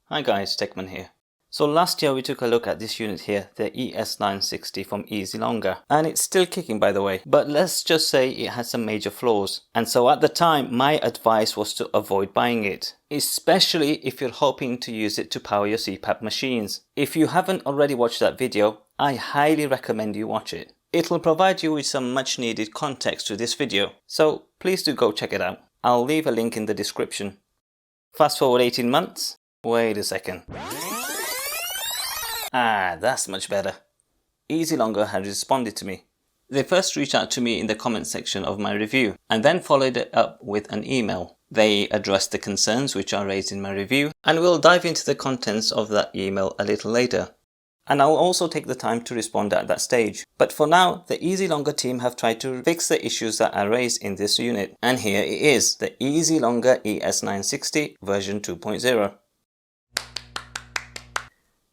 Hi guys, Techman here. So last year we took a look at this unit here, the ES960 from Easylonger, and it's still kicking by the way, but let's just say it has some major flaws. And so at the time my advice was to avoid buying it, especially if you're hoping to use it to power your CPAP machines. If you haven't already watched that video, I highly recommend you watch it. It'll provide you with some much needed context to this video, so please do go check it out. I'll leave a link in the description. Fast forward 18 months. Wait a second. That's much better. Easylonger had responded to me. They first reached out to me in the comment section of my review and then followed it up with an email. They addressed the concerns which are raised in my review, and we'll dive into the contents of that email a little later. And I'll also take the time to respond at that stage. But for now, the Easylonger team have tried to fix the issues that are raised in this unit. And here it is, the Easylonger ES960 version 2.0.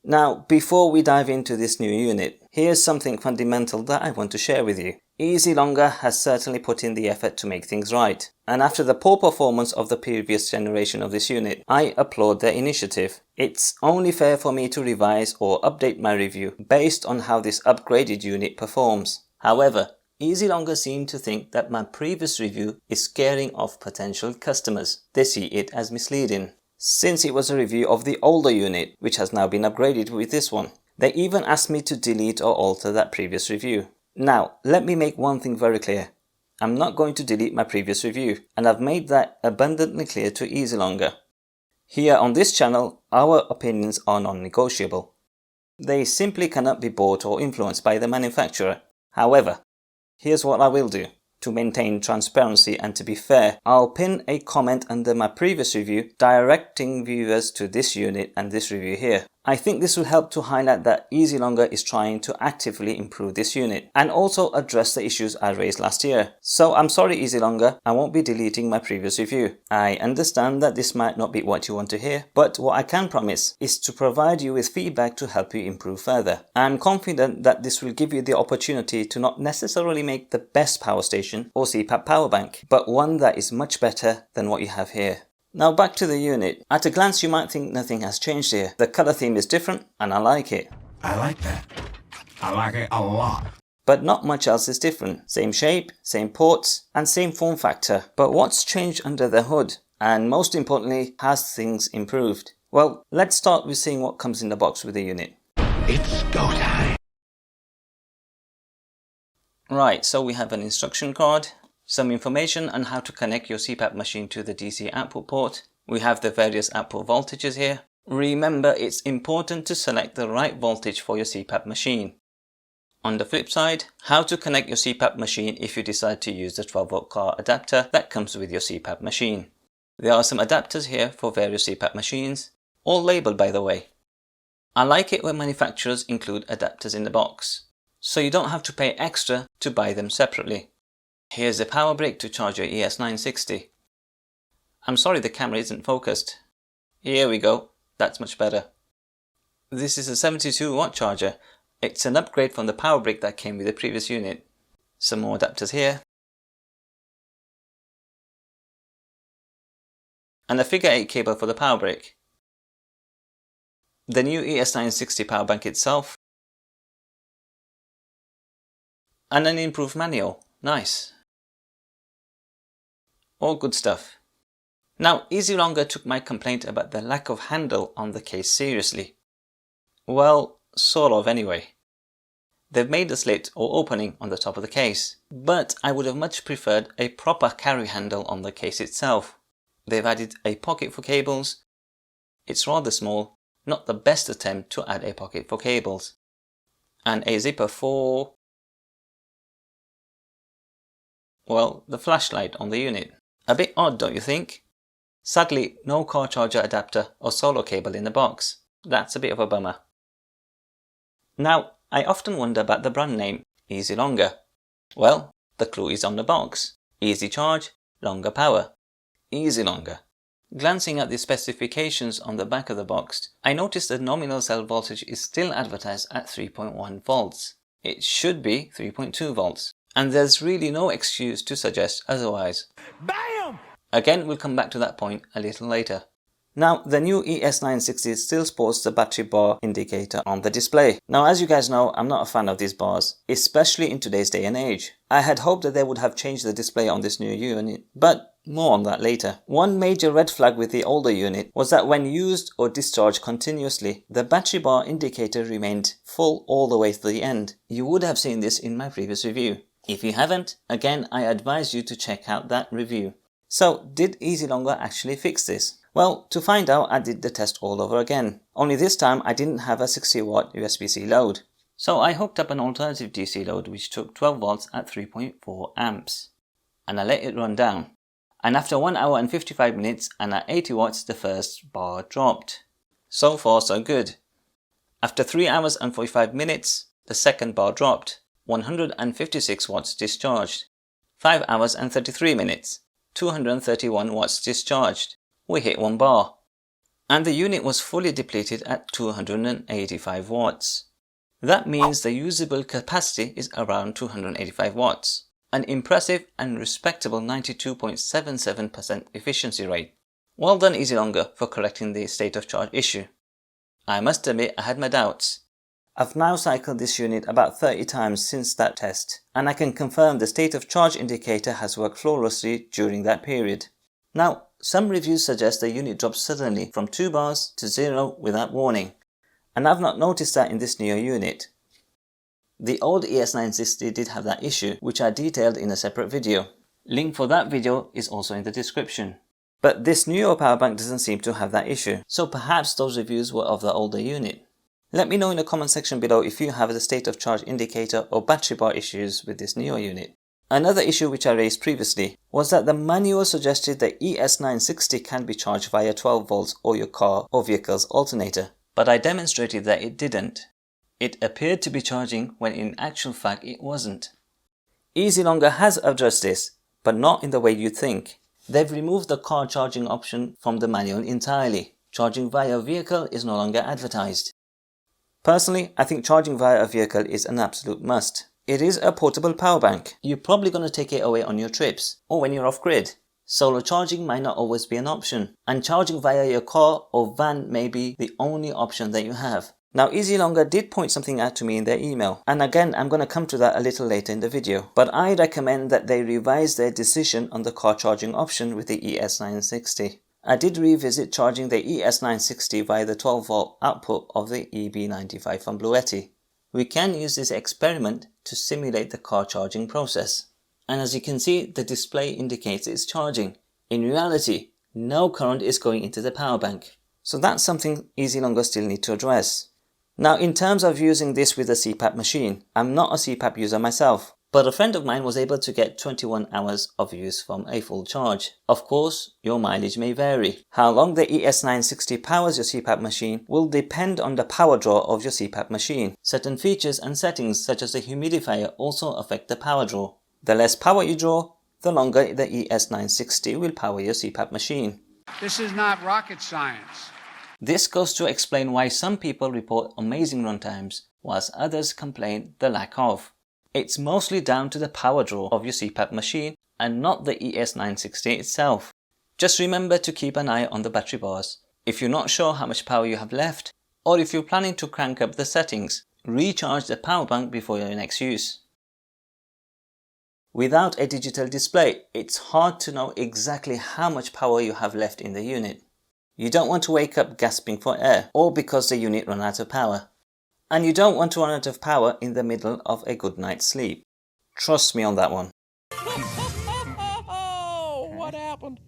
Now, before we dive into this new unit, here's something fundamental that I want to share with you. Easylonger has certainly put in the effort to make things right. And after the poor performance of the previous generation of this unit, I applaud their initiative. It's only fair for me to revise or update my review based on how this upgraded unit performs. However, Easylonger seem to think that my previous review is scaring off potential customers. They see it as misleading, since it was a review of the older unit, which has now been upgraded with this one. They even asked me to delete or alter that previous review. Now, let me make one thing very clear. I'm not going to delete my previous review, and I've made that abundantly clear to Easylonger. Here on this channel, our opinions are non-negotiable. They simply cannot be bought or influenced by the manufacturer. However, here's what I will do. To maintain transparency and to be fair, I'll pin a comment under my previous review directing viewers to this unit and this review here. I think this will help to highlight that Easylonger is trying to actively improve this unit and also address the issues I raised last year. So I'm sorry Easylonger, I won't be deleting my previous review. I understand that this might not be what you want to hear, but what I can promise is to provide you with feedback to help you improve further. I'm confident that this will give you the opportunity to not necessarily make the best power station or CPAP power bank, but one that is much better than what you have here. Now back to the unit. At a glance you might think nothing has changed here. The colour theme is different and I like it. I like that. I like it a lot. But not much else is different. Same shape, same ports and same form factor. But what's changed under the hood? And most importantly, has things improved? Well, let's start with seeing what comes in the box with the unit. It's go time. Right, so we have an instruction card, some information on how to connect your CPAP machine to the DC output port. We have the various output voltages here. Remember, it's important to select the right voltage for your CPAP machine. On the flip side, how to connect your CPAP machine if you decide to use the 12-volt car adapter that comes with your CPAP machine. There are some adapters here for various CPAP machines, all labelled by the way. I like it when manufacturers include adapters in the box, so you don't have to pay extra to buy them separately. Here's the power brick to charge your ES960. I'm sorry the camera isn't focused. Here we go, that's much better. This is a 72-watt charger. It's an upgrade from the power brick that came with the previous unit. Some more adapters here. And a figure 8 cable for the power brick. The new ES960 power bank itself. And an improved manual. Nice. All good stuff. Now, Easylonger took my complaint about the lack of handle on the case seriously. Well, sort of anyway. They've made a slit or opening on the top of the case, but I would have much preferred a proper carry handle on the case itself. They've added a pocket for cables. It's rather small, not the best attempt to add a pocket for cables. And a zipper for, well, the flashlight on the unit. A bit odd, don't you think? Sadly, no car charger adapter or solo cable in the box. That's a bit of a bummer. Now, I often wonder about the brand name, Easylonger. Well, the clue is on the box. Easy charge, longer power. Easylonger. Glancing at the specifications on the back of the box, I noticed the nominal cell voltage is still advertised at 3.1 volts. It should be 3.2 volts. And there's really no excuse to suggest otherwise. BAM! Again, we'll come back to that point a little later. Now, the new ES960 still sports the battery bar indicator on the display. Now, as you guys know, I'm not a fan of these bars, especially in today's day and age. I had hoped that they would have changed the display on this new unit, but more on that later. One major red flag with the older unit was that when used or discharged continuously, the battery bar indicator remained full all the way to the end. You would have seen this in my previous review. If you haven't, again, I advise you to check out that review. So, did Easylonger actually fix this? Well, to find out, I did the test all over again. Only this time I didn't have a 60 watt USB-C load. So I hooked up an alternative DC load which took 12 volts at 3.4 amps. And I let it run down. And after 1 hour and 55 minutes and at 80 watts the first bar dropped. So far so good. After 3 hours and 45 minutes, the second bar dropped. 156 watts discharged. 5 hours and 33 minutes. 231 watts discharged. We hit 1 bar. And the unit was fully depleted at 285 watts. That means the usable capacity is around 285 watts. An impressive and respectable 92.77% efficiency rate. Well done Easylonger for correcting the state of charge issue. I must admit I had my doubts. I've now cycled this unit about 30 times since that test, and I can confirm the state of charge indicator has worked flawlessly during that period. Now, some reviews suggest the unit drops suddenly from 2 bars to 0 without warning, and I've not noticed that in this newer unit. The old ES960 did have that issue, which I detailed in a separate video. Link for that video is also in the description. But this newer Powerbank doesn't seem to have that issue, so perhaps those reviews were of the older unit. Let me know in the comment section below if you have the state of charge indicator or battery bar issues with this newer unit. Another issue which I raised previously was that the manual suggested the ES960 can be charged via 12 volts or your car or vehicle's alternator, but I demonstrated that it didn't. It appeared to be charging when in actual fact it wasn't. Easylonger has addressed this, but not in the way you'd think. They've removed the car charging option from the manual entirely. Charging via vehicle is no longer advertised. Personally, I think charging via a vehicle is an absolute must. It is a portable power bank. You're probably going to take it away on your trips or when you're off grid. Solar charging might not always be an option, and charging via your car or van may be the only option that you have. Now Easylonger did point something out to me in their email, and again I'm going to come to that a little later in the video, but I recommend that they revise their decision on the car charging option with the ES960. I did revisit charging the ES960 via the 12 volt output of the EB95 from Bluetti. We can use this experiment to simulate the car charging process. And as you can see, the display indicates it's charging. In reality, no current is going into the power bank. So that's something Easylonger still need to address. Now in terms of using this with a CPAP machine, I'm not a CPAP user myself, but a friend of mine was able to get 21 hours of use from a full charge. Of course, your mileage may vary. How long the ES960 powers your CPAP machine will depend on the power draw of your CPAP machine. Certain features and settings such as the humidifier also affect the power draw. The less power you draw, the longer the ES960 will power your CPAP machine. This is not rocket science. This goes to explain why some people report amazing runtimes, whilst others complain the lack of. It's mostly down to the power draw of your CPAP machine and not the ES960 itself. Just remember to keep an eye on the battery bars. If you're not sure how much power you have left, or if you're planning to crank up the settings, recharge the power bank before your next use. Without a digital display, it's hard to know exactly how much power you have left in the unit. You don't want to wake up gasping for air or because the unit ran out of power. And you don't want to run out of power in the middle of a good night's sleep. Trust me on that one. What happened?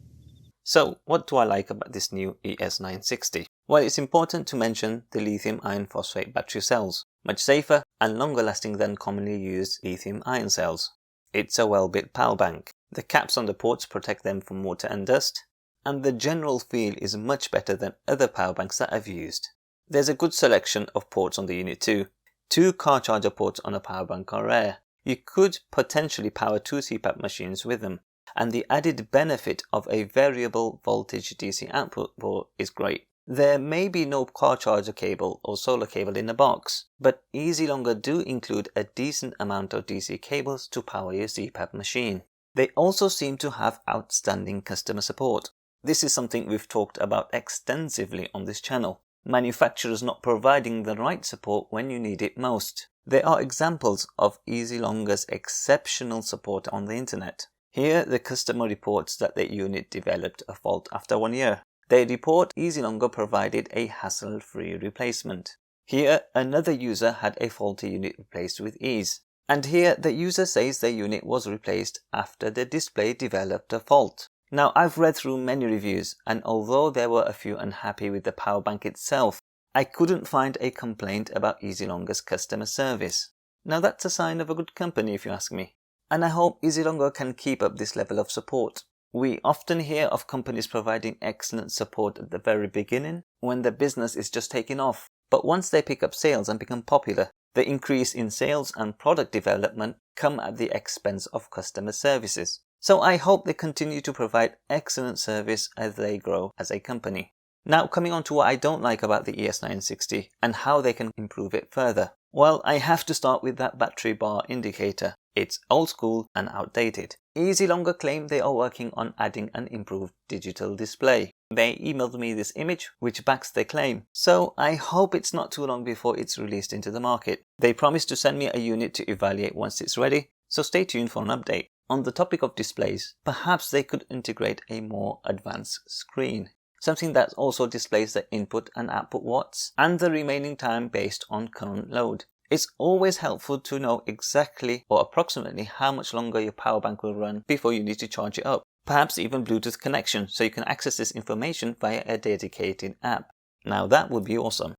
So, what do I like about this new ES960? Well, it's important to mention the lithium iron phosphate battery cells. Much safer and longer lasting than commonly used lithium ion cells. It's a well-built power bank. The caps on the ports protect them from water and dust. And the general feel is much better than other power banks that I've used. There's a good selection of ports on the unit too. 2 car charger ports on a power bank are rare. You could potentially power 2 CPAP machines with them, and the added benefit of a variable voltage DC output port is great. There may be no car charger cable or solar cable in the box, but Easylonger do include a decent amount of DC cables to power your CPAP machine. They also seem to have outstanding customer support. This is something we've talked about extensively on this channel. Manufacturers not providing the right support when you need it most. There are examples of Easylonger's exceptional support on the internet. Here, the customer reports that their unit developed a fault after 1 year. They report Easylonger provided a hassle-free replacement. Here, another user had a faulty unit replaced with ease. And here, the user says their unit was replaced after the display developed a fault. Now, I've read through many reviews, and although there were a few unhappy with the Powerbank itself, I couldn't find a complaint about Easylonger's customer service. Now, that's a sign of a good company if you ask me. And I hope Easylonger can keep up this level of support. We often hear of companies providing excellent support at the very beginning, when the business is just taking off. But once they pick up sales and become popular, the increase in sales and product development come at the expense of customer services. So I hope they continue to provide excellent service as they grow as a company. Now, coming on to what I don't like about the ES960 and how they can improve it further. Well, I have to start with that battery bar indicator. It's old school and outdated. Easylonger claim they are working on adding an improved digital display. They emailed me this image which backs their claim, so I hope it's not too long before it's released into the market. They promised to send me a unit to evaluate once it's ready, so stay tuned for an update. On the topic of displays, perhaps they could integrate a more advanced screen. Something that also displays the input and output watts and the remaining time based on current load. It's always helpful to know exactly or approximately how much longer your power bank will run before you need to charge it up. Perhaps even Bluetooth connection so you can access this information via a dedicated app. Now that would be awesome.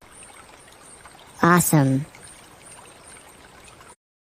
Awesome.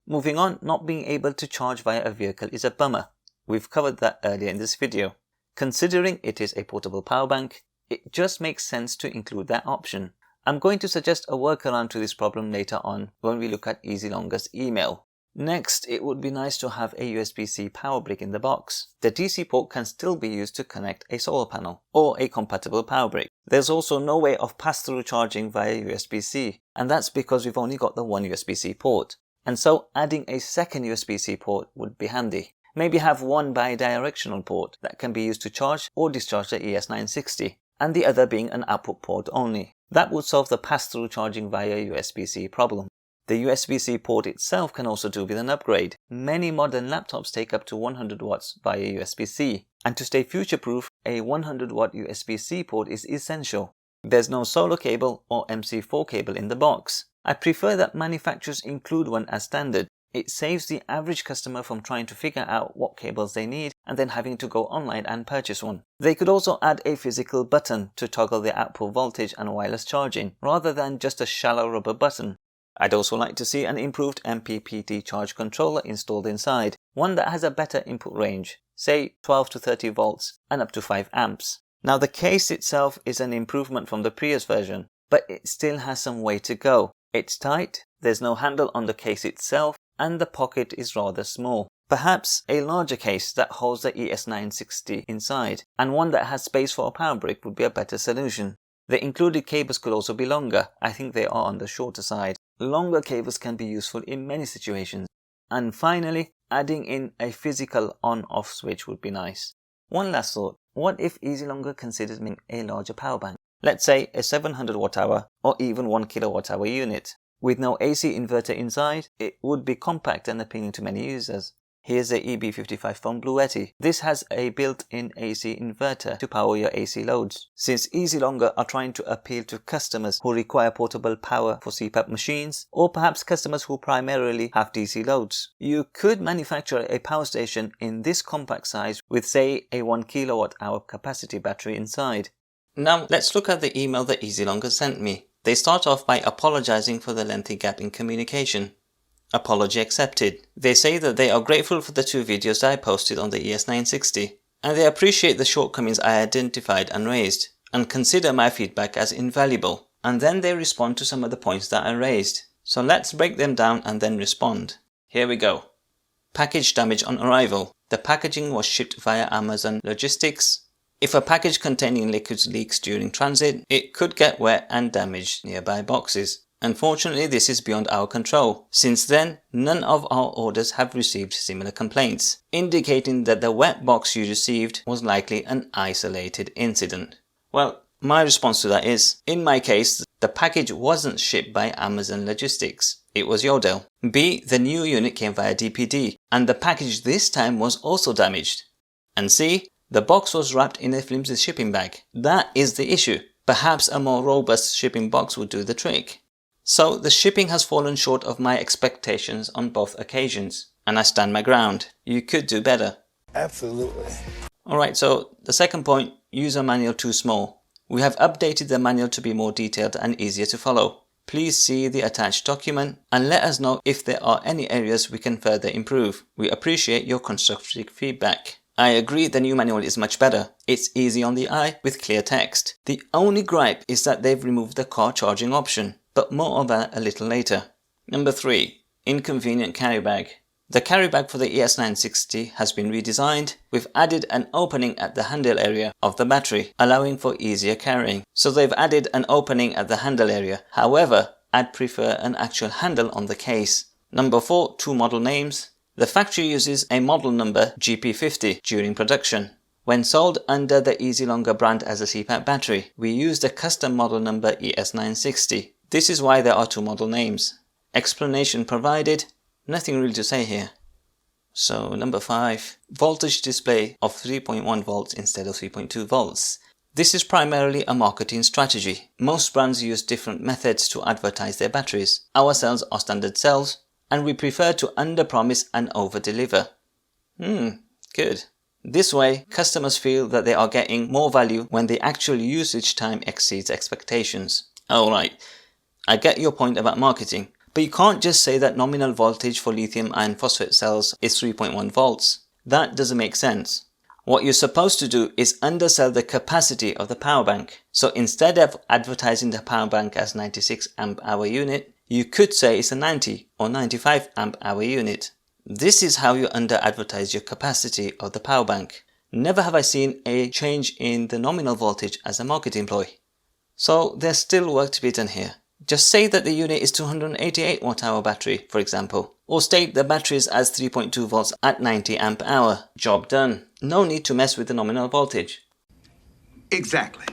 Moving on, not being able to charge via a vehicle is a bummer. We've covered that earlier in this video. Considering it is a portable power bank, it just makes sense to include that option. I'm going to suggest a workaround to this problem later on when we look at Easylonger's email. Next, it would be nice to have a USB-C power brick in the box. The DC port can still be used to connect a solar panel or a compatible power brick. There's also no way of pass-through charging via USB-C, and that's because we've only got the one USB-C port. And so adding a second USB-C port would be handy. Maybe have one bi-directional port that can be used to charge or discharge the ES960, and the other being an output port only. That would solve the pass-through charging via USB-C problem. The USB-C port itself can also do with an upgrade. Many modern laptops take up to 100 watts via USB-C, and to stay future-proof, a 100 watt USB-C port is essential. There's no solar cable or MC4 cable in the box. I prefer that manufacturers include one as standard. It saves the average customer from trying to figure out what cables they need and then having to go online and purchase one. They could also add a physical button to toggle the output voltage and wireless charging, rather than just a shallow rubber button. I'd also like to see an improved MPPT charge controller installed inside, one that has a better input range, say 12 to 30 volts and up to 5 amps. Now the case itself is an improvement from the previous version, but it still has some way to go. It's tight, there's no handle on the case itself, and the pocket is rather small. Perhaps a larger case that holds the ES960 inside, and one that has space for a power brick would be a better solution. The included cables could also be longer. I think they are on the shorter side. Longer cables can be useful in many situations. And finally, adding in a physical on-off switch would be nice. One last thought, what if Easylonger considered making a larger power bank? Let's say a 700 watt hour or even 1 kilowatt hour unit. With no AC inverter inside, it would be compact and appealing to many users. Here's the EB55 from Bluetti. This has a built-in AC inverter to power your AC loads. Since Easylonger are trying to appeal to customers who require portable power for CPAP machines, or perhaps customers who primarily have DC loads, you could manufacture a power station in this compact size with, say, a 1 kilowatt hour capacity battery inside. Now let's look at the email that Easylonger sent me. They start off by apologizing for the lengthy gap in communication. Apology accepted. They say that they are grateful for the 2 videos that I posted on the ES960, and they appreciate the shortcomings I identified and raised, and consider my feedback as invaluable. And then they respond to some of the points that I raised. So let's break them down and then respond. Here we go. Package damage on arrival. The packaging was shipped via Amazon Logistics. If a package containing liquids leaks during transit, it could get wet and damage nearby boxes. Unfortunately, this is beyond our control. Since then, none of our orders have received similar complaints, indicating that the wet box you received was likely an isolated incident. Well, my response to that is, in my case, the package wasn't shipped by Amazon Logistics. It was Yodel. B, the new unit came via DPD, and the package this time was also damaged. And C, the box was wrapped in a flimsy shipping bag. That is the issue. Perhaps a more robust shipping box would do the trick. So the shipping has fallen short of my expectations on both occasions, and I stand my ground. You could do better. Absolutely. Alright, so the second point, user manual too small. We have updated the manual to be more detailed and easier to follow. Please see the attached document and let us know if there are any areas we can further improve. We appreciate your constructive feedback. I agree the new manual is much better. It's easy on the eye with clear text. The only gripe is that they've removed the car charging option, but more on that a little later. Number 3. Inconvenient carry bag. The carry bag for the ES960 has been redesigned. We've added an opening at the handle area of the battery, allowing for easier carrying. So they've added an opening at the handle area. However, I'd prefer an actual handle on the case. Number 4. 2 model names. The factory uses a model number GP50 during production. When sold under the Easylonger brand as a CPAP battery, we used a custom model number ES960. This is why there are 2 model names. Explanation provided. Nothing really to say here. So number 5. Voltage display of 3.1 volts instead of 3.2 volts. This is primarily a marketing strategy. Most brands use different methods to advertise their batteries. Our cells are standard cells, and we prefer to under-promise and over-deliver. Good. This way, customers feel that they are getting more value when the actual usage time exceeds expectations. Alright, I get your point about marketing, but you can't just say that nominal voltage for lithium iron phosphate cells is 3.1 volts. That doesn't make sense. What you're supposed to do is undersell the capacity of the power bank. So instead of advertising the power bank as 96 amp hour unit, you could say it's a 90 or 95 amp hour unit. This is how you under-advertise your capacity of the power bank. Never have I seen a change in the nominal voltage as a marketing ploy. So there's still work to be done here. Just say that the unit is 288 watt-hour battery, for example, or state the batteries as 3.2 volts at 90 amp hour. Job done. No need to mess with the nominal voltage. Exactly.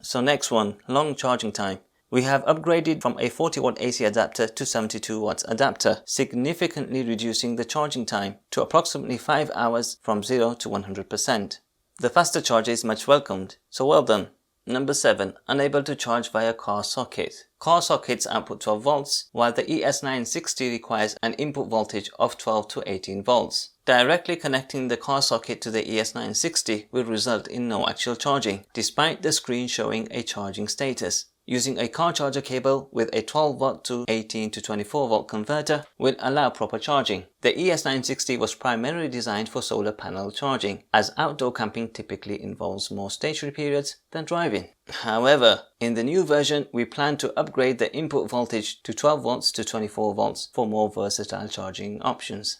So next one, long charging time. We have upgraded from a 40 watt AC adapter to 72 watts adapter, significantly reducing the charging time to approximately 5 hours from 0 to 100%. The faster charger is much welcomed, so well done. Number 7. Unable to charge via car socket. Car sockets output 12 volts, while the ES960 requires an input voltage of 12 to 18 volts. Directly connecting the car socket to the ES960 will result in no actual charging, despite the screen showing a charging status. Using a car charger cable with a 12 volt to 18 to 24 volt converter will allow proper charging. The ES960 was primarily designed for solar panel charging, as outdoor camping typically involves more stationary periods than driving. However, in the new version, we plan to upgrade the input voltage to 12 volts to 24 volts for more versatile charging options.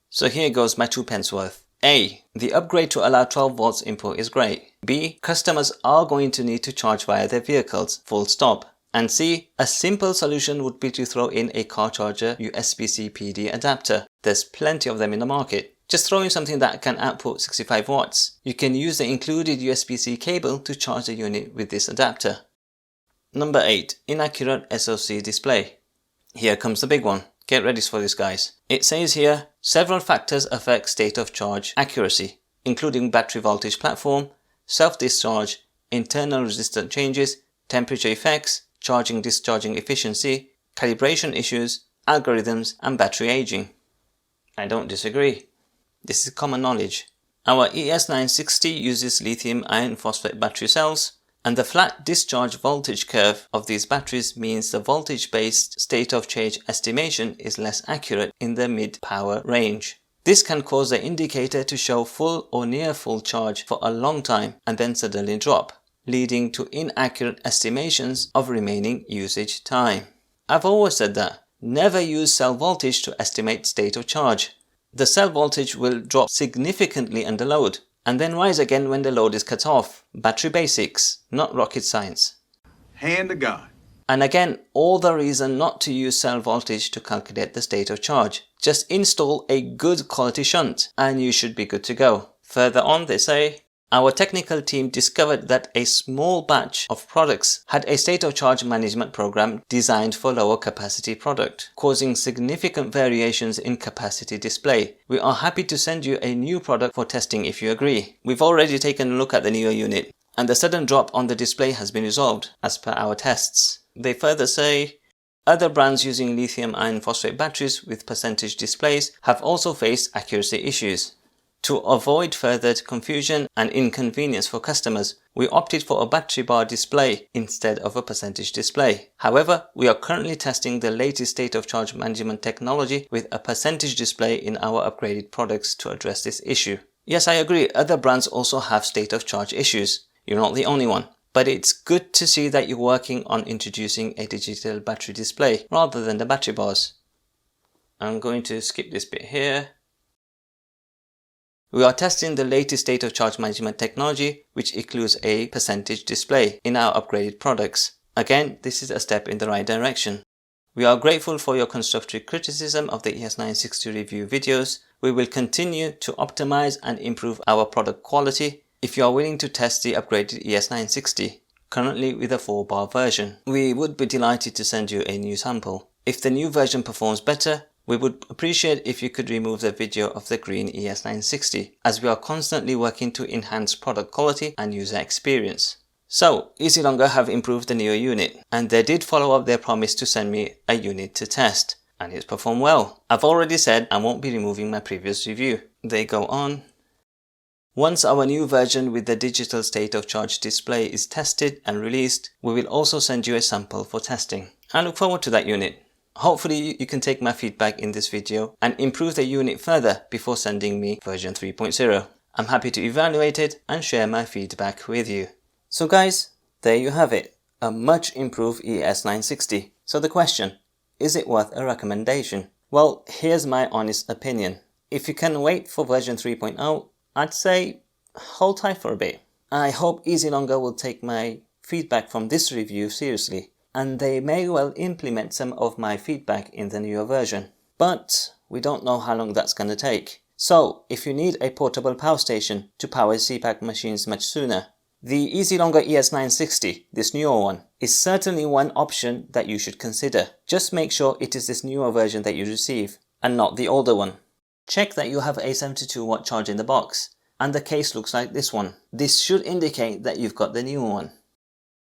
So here goes my 2 pence worth. A. The upgrade to allow 12 volts input is great. B. Customers are going to need to charge via their vehicles, full stop. And C. A simple solution would be to throw in a car charger USB-C PD adapter. There's plenty of them in the market. Just throw in something that can output 65 watts. You can use the included USB-C cable to charge the unit with this adapter. Number 8. Inaccurate SoC display. Here comes the big one. Get ready for this, guys. It says here, several factors affect state of charge accuracy, including battery voltage platform, self-discharge, internal resistance changes, temperature effects, charging-discharging efficiency, calibration issues, algorithms, and battery aging. I don't disagree. This is common knowledge. Our ES960 uses lithium iron phosphate battery cells, and the flat discharge voltage curve of these batteries means the voltage-based state of charge estimation is less accurate in the mid-power range. This can cause the indicator to show full or near full charge for a long time and then suddenly drop, leading to inaccurate estimations of remaining usage time. I've always said that. Never use cell voltage to estimate state of charge. The cell voltage will drop significantly under load, and then rise again when the load is cut off. Battery basics, not rocket science. Hand to God. And again, all the reason not to use cell voltage to calculate the state of charge. Just install a good quality shunt and you should be good to go. Further on they say, our technical team discovered that a small batch of products had a state of charge management program designed for lower capacity product, causing significant variations in capacity display. We are happy to send you a new product for testing if you agree. We've already taken a look at the newer unit and the sudden drop on the display has been resolved as per our tests. They further say, other brands using lithium iron phosphate batteries with percentage displays have also faced accuracy issues. To avoid further confusion and inconvenience for customers, we opted for a battery bar display instead of a percentage display. However, we are currently testing the latest state of charge management technology with a percentage display in our upgraded products to address this issue. Yes, I agree, other brands also have state of charge issues. You're not the only one. But it's good to see that you're working on introducing a digital battery display rather than the battery bars. I'm going to skip this bit here. We are testing the latest state of charge management technology, which includes a percentage display in our upgraded products. Again, this is a step in the right direction. We are grateful for your constructive criticism of the ES960 review videos. We will continue to optimize and improve our product quality. If you are willing to test the upgraded ES960, currently with a 4-bar version, we would be delighted to send you a new sample. If the new version performs better, we would appreciate if you could remove the video of the green ES960, as we are constantly working to enhance product quality and user experience. So, Easylonger have improved the newer unit, and they did follow up their promise to send me a unit to test, and it's performed well. I've already said I won't be removing my previous review. They go on. Once our new version with the digital state of charge display is tested and released, we will also send you a sample for testing. I look forward to that unit. Hopefully you can take my feedback in this video and improve the unit further before sending me version 3.0. I'm happy to evaluate it and share my feedback with you. So guys, there you have it, a much improved ES960. So the question, is it worth a recommendation? Well, here's my honest opinion. If you can wait for version 3.0, I'd say hold tight for a bit. I hope Easylonger will take my feedback from this review seriously, and they may well implement some of my feedback in the newer version. But we don't know how long that's going to take. So if you need a portable power station to power CPAP machines much sooner, the Easylonger ES960, this newer one, is certainly one option that you should consider. Just make sure it is this newer version that you receive and not the older one. Check that you have a 72-watt charge in the box, and the case looks like this one. This should indicate that you've got the newer one.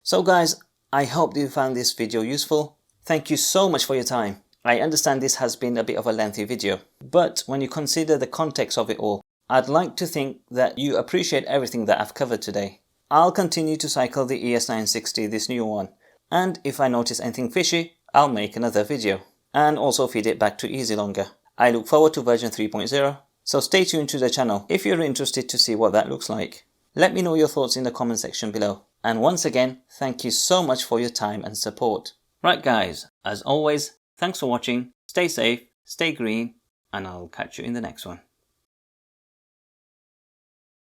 So guys, I hope you found this video useful. Thank you so much for your time. I understand this has been a bit of a lengthy video, but when you consider the context of it all, I'd like to think that you appreciate everything that I've covered today. I'll continue to cycle the ES960, this new one, and if I notice anything fishy, I'll make another video and also feed it back to Easylonger. I look forward to version 3.0, so stay tuned to the channel if you're interested to see what that looks like. Let me know your thoughts in the comment section below. And once again, thank you so much for your time and support. Right guys, as always, thanks for watching, stay safe, stay green, and I'll catch you in the next one.